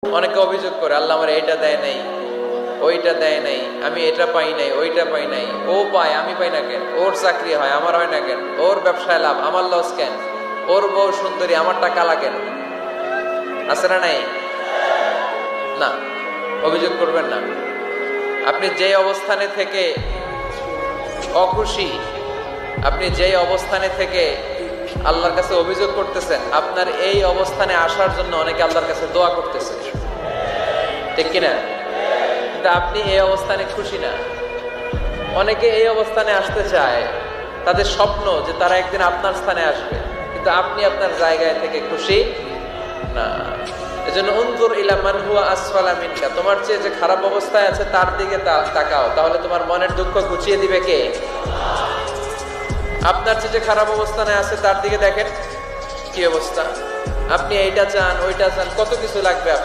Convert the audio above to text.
অনেকে অভিযোগ করে আল্লাহ আমার এইটা দেয় নাই, ওইটা দেয় নাই, আমি এটা পাই নাই, ওইটা পাই নাই, ও পায় আমি পাই না কেন, ওর চাকরি হয় আমার হয় না কেন, ওর ব্যবসায় লাভ আমার লস কেন, ওর বউ সুন্দরী আমার টাকা লাগেন। আছে না নাই? না, অভিযোগ করবেন না। আপনি যে অবস্থানে থেকে অখুশি, আপনি যে অবস্থানে থেকে আল্লাহর কাছে অভিযোগ করতেছেন, আপনার এই অবস্থানে আসার জন্য অনেকে আল্লাহর কাছে দোয়া করতেছে, ঠিক কিনা? কিন্তু আপনি এই অবস্থানে খুশি না। অনেকে এই অবস্থানে আসতে চায়, তাদের স্বপ্ন যে তারা একদিন আপনার স্থানে আসবে, কিন্তু আপনি আপনার জায়গায় থেকে খুশি না। এজন্য উনজুর ইলা মান হুয়া আসফালা মিনকা, তোমার চেয়ে যে খারাপ অবস্থায় আছে তার দিকে তাকাও, তাহলে তোমার মনের দুঃখ ঘুচিয়ে দিবে কে? আপনার চেয়ে যে খারাপ অবস্থানে আছে তার দিকে দেখেন কি অবস্থা। আপনি এইটা চান, ওইটা চান, কত কিছু লাগবে আপনার।